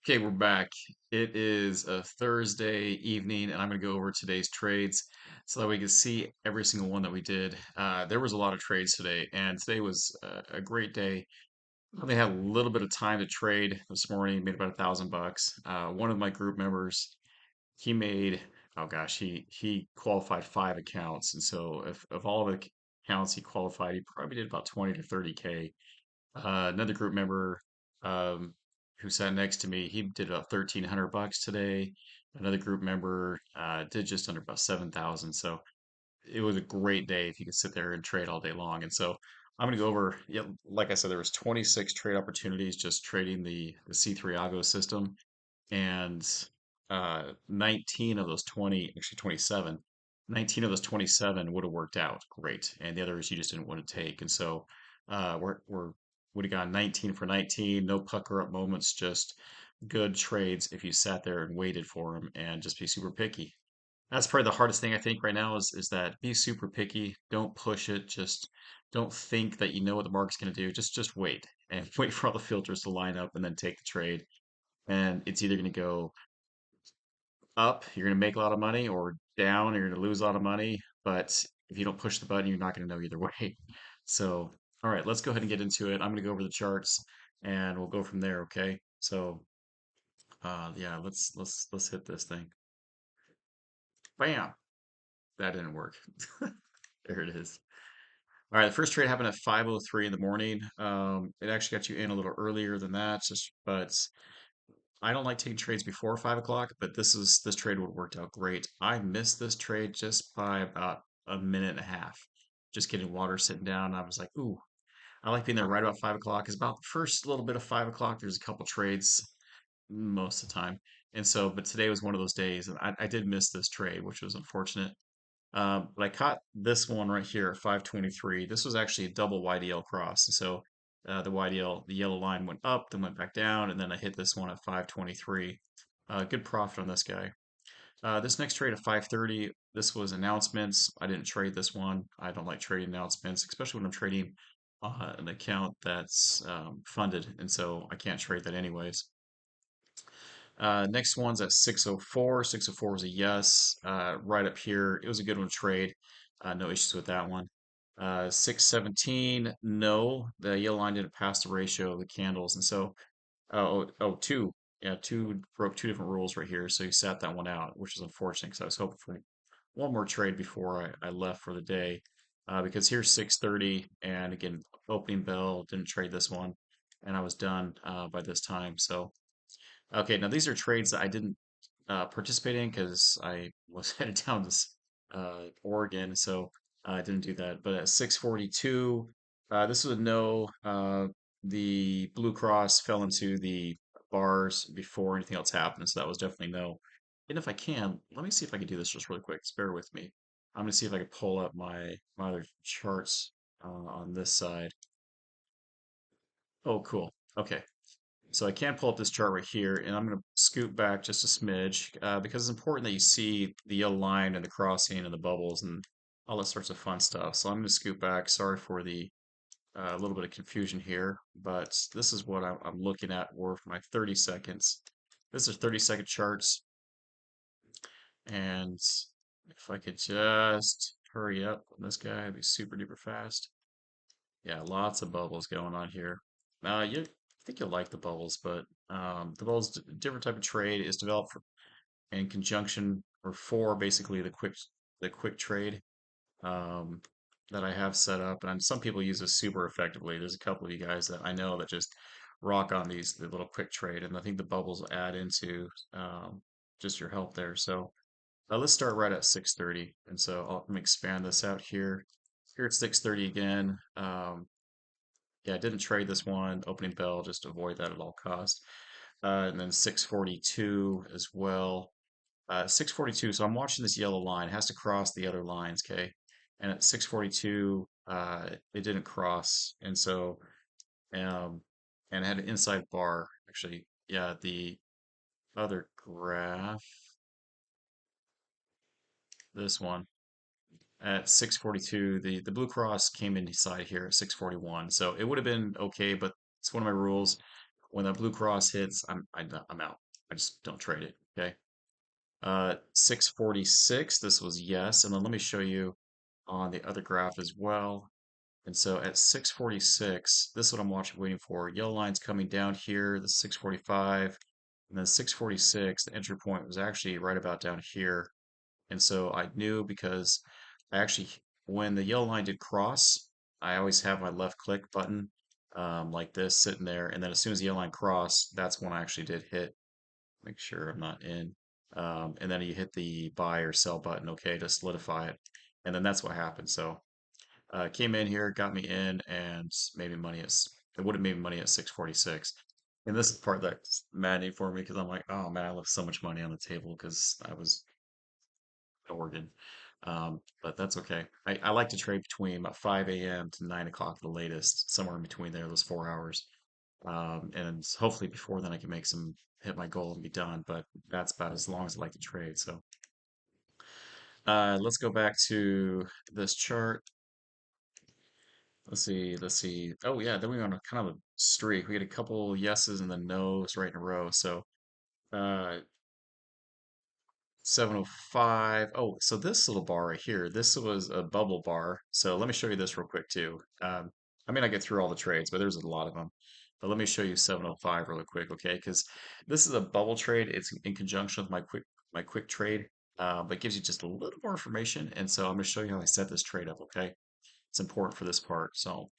Okay, we're back. It is a Thursday evening, and I'm going to go over today's trades so that we can see every single one that we did. There was a lot of trades today, and today was a great day. I only had a little bit of time to trade this morning, made about $1,000. One of my group members, he made, oh gosh, he qualified 5 accounts, and so if of all the accounts he qualified, he probably did about 20 to 30K. Another group member um, who sat next to me, he did about $1,300 today. Another group member did just under about 7,000. So it was a great day if you could sit there and trade all day long. And so I'm going to go over, yeah, like I said, there was 26 trade opportunities just trading the C3 Algo system, and 19 of those 20, actually 27, 19 of those 27 would have worked out great, and the others you just didn't want to take. And so we're would have gone 19 for 19, no pucker up moments, just good trades if you sat there and waited for them and just be super picky. That's probably the hardest thing I think right now is that be super picky. Don't push it. Just don't think that you know what the market's going to do. Just wait and wait for all the filters to line up and then take the trade. And it's either going to go up, you're going to make a lot of money, or down, you're going to lose a lot of money. But if you don't push the button, you're not going to know either way. So, all right, let's go ahead and get into it. I'm going to go over the charts and we'll go from there. Okay. So, yeah, let's hit this thing. Bam. That didn't work. There it is. All right, the first trade happened at 5:03 in the morning. It actually got you in a little earlier than that, just but I don't like taking trades before 5 o'clock, but this trade would have worked out great. I missed this trade just by about a minute and a half. Just getting water, sitting down. I was like, ooh, I like being there right about 5 o'clock. It's about the first little bit of 5 o'clock. There's a couple trades most of the time. And so, but today was one of those days, and I did miss this trade, which was unfortunate. But I caught this one right here at 523. This was actually a double YDL cross. And so the YDL, the yellow line went up, then went back down, and then I hit this one at 523. Good profit on this guy. This next trade at 530, this was announcements. I didn't trade this one. I don't like trading announcements, especially when I'm trading an account that's funded. And so I can't trade that anyways. Next one's at 604. 604 was a yes. Right up here, it was a good one to trade. No issues with that one. 617, no. The yellow line didn't pass the ratio of the candles. And so, two. Yeah, two broke two different rules right here. So he sat that one out, which is unfortunate because I was hoping for one more trade before I left for the day. Because here's 630, and again, opening bell, didn't trade this one, and I was done by this time. So, okay, now these are trades that I didn't participate in because I was headed down to Oregon, so I didn't do that. But at 642, this was a no. The Blue Cross fell into the bars before anything else happened, so that was definitely no. And if I can, let me see if I can do this just really quick. Just bear with me. I'm gonna see if I can pull up my other charts on this side. Oh, cool. Okay. So I can pull up this chart right here, and I'm going to scoot back just a smidge because it's important that you see the yellow line and the crossing and the bubbles and all that sorts of fun stuff. So I'm going to scoot back. Sorry for the little bit of confusion here, but this is what I'm looking at for my 30 seconds. This is 30-second charts, and if I could just hurry up on this guy, it'd be super duper fast. Yeah, lots of bubbles going on here. You I think you'll like the bubbles, but the bubbles, different type of trade is developed in conjunction or for basically the quick trade um, that I have set up, and some people use this super effectively. There's a couple of you guys that I know that just rock on the little quick trade, and I think the bubbles add into just your help there. So let's start right at 6:30, and so let me expand this out here. Here at 6:30 again. Yeah, I didn't trade this one. Opening bell, just avoid that at all costs. And then 642 as well. 642, so I'm watching this yellow line. It has to cross the other lines, okay? And at 642, it didn't cross. And so, um, and it had an inside bar. Actually, yeah, the other graph, this one, at 642, the Blue Cross came inside here at 641. So it would have been okay, but it's one of my rules. when that blue cross hits, I'm out. I just don't trade it. Okay. 646, this was yes. And then let me show you on the other graph as well. And so at 646, this is what I'm watching, waiting for. Yellow line's coming down here, the 645, and then 646, the entry point was actually right about down here. And so I knew because I actually, when the yellow line did cross, I always have my left click button like this sitting there. And then as soon as the yellow line crossed, that's when I actually did hit. Make sure I'm not in. And then you hit the buy or sell button, okay, to solidify it. And then that's what happened. So came in here, got me in, and made me money it would have made me money at 646. And this is the part that's maddening for me because I'm like, oh man, I left so much money on the table because I was Oregon. But that's okay. I like to trade between about 5 a.m. to 9 o'clock at the latest, somewhere in between there, those 4 hours. And hopefully before then I can make some, hit my goal and be done. But that's about as long as I like to trade. So let's go back to this chart. Let's see, let's see. Oh yeah, then we went on a kind of a streak. We had a couple yeses and then nos right in a row. So uh 705. Oh, so this little bar right here, this was a bubble bar. So let me show you this real quick too. I may not get through all the trades, but there's a lot of them. But let me show you 705 really quick, okay? Because this is a bubble trade. It's in conjunction with my quick trade, but it gives you just a little more information. And so I'm going to show you how I set this trade up, okay? It's important for this part. So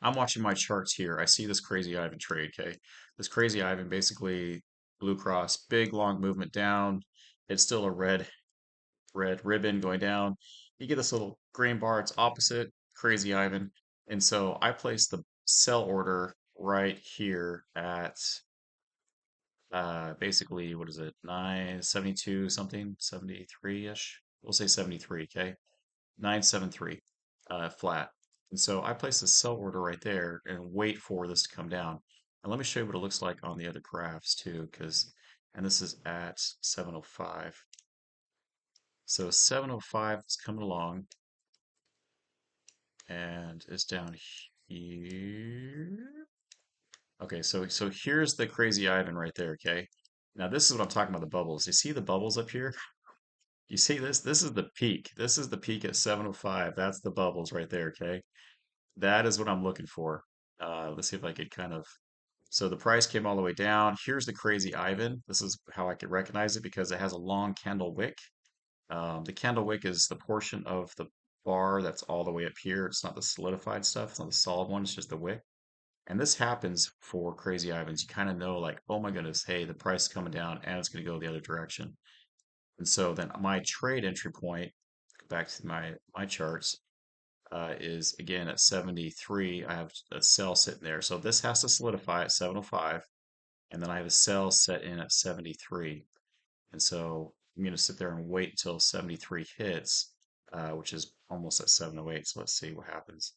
I'm watching my charts here. I see this Crazy Ivan trade, okay? This Crazy Ivan basically Blue Cross, big long movement down. It's still a red ribbon going down. You get this little green bar, it's opposite Crazy Ivan. And so I placed the sell order right here at basically what is it? 972 something, 73-ish. We'll say 73, okay? 973 flat. And so I place a sell order right there and wait for this to come down. And let me show you what it looks like on the other graphs too, because, and this is at 705. So 705 is coming along and it's down here. Okay, so here's the Crazy Ivan right there, okay? Now this is what I'm talking about, the bubbles. You see the bubbles up here? You see this? This is the peak. This is the peak at 705. That's the bubbles right there, okay? That is what I'm looking for. Let's see if I could kind of. So the price came all the way down. Here's the Crazy Ivan. This is how I could recognize it because it has a long candle wick. The candle wick is the portion of the bar that's all the way up here. It's not the solidified stuff. It's not the solid one. It's just the wick. And this happens for Crazy Ivans. You kind of know, like, oh my goodness, hey, the price is coming down and it's going to go the other direction. And so then my trade entry point, back to my charts, is again at 73. I have a sell sitting there. So this has to solidify at 705. And then I have a sell set in at 73. And so I'm going to sit there and wait until 73 hits, which is almost at 708. So let's see what happens.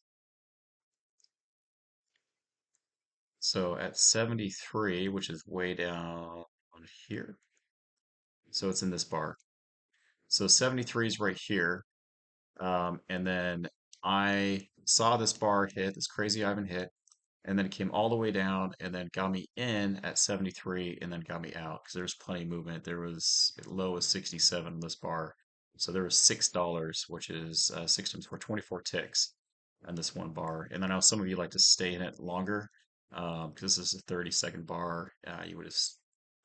So at 73, which is way down here. So it's in this bar. So 73 is right here. And then I saw this bar hit, this Crazy Ivan hit, and then it came all the way down and then got me in at 73 and then got me out because there was plenty of movement. There was low as 67 on this bar. So there was $6, which is 6 times 4, 24 ticks on this one bar. And I know some of you like to stay in it longer because this is a 30-second bar. You would have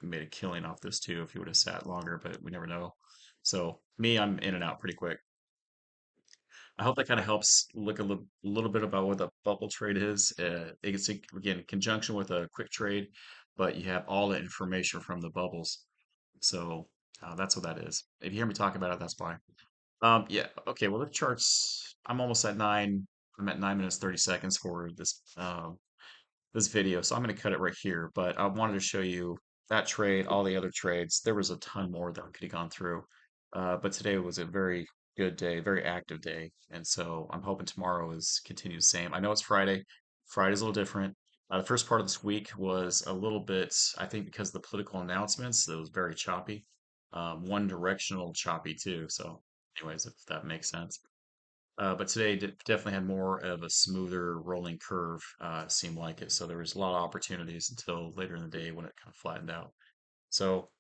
made a killing off this too if you would have sat longer, but we never know. So me, I'm in and out pretty quick. I hope that kind of helps look a little bit about what the bubble trade is. It's again in conjunction with a quick trade, but you have all the information from the bubbles. So that's what that is. If you hear me talk about it, that's fine. Yeah. Okay. Well, the charts. I'm almost at nine. I'm at 9 minutes 30 seconds for this video, so I'm going to cut it right here. But I wanted to show you that trade, all the other trades. There was a ton more that we could have gone through, but today was a very good day, very active day, and so I'm hoping tomorrow is continue the same. I know it's Friday. Friday's a little different. The first part of this week was a little bit, I think, because of the political announcements, it was very choppy, one directional choppy too. So, anyways, if that makes sense. But today definitely had more of a smoother rolling curve, seemed like it. So there was a lot of opportunities until later in the day when it kind of flattened out. So,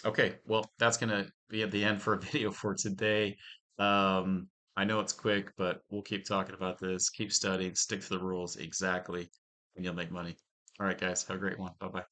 okay, well, that's gonna be at the end for a video for today. I know it's quick, but we'll keep talking about this, keep studying, stick to the rules exactly, and you'll make money. All right, guys, have a great one. Bye bye.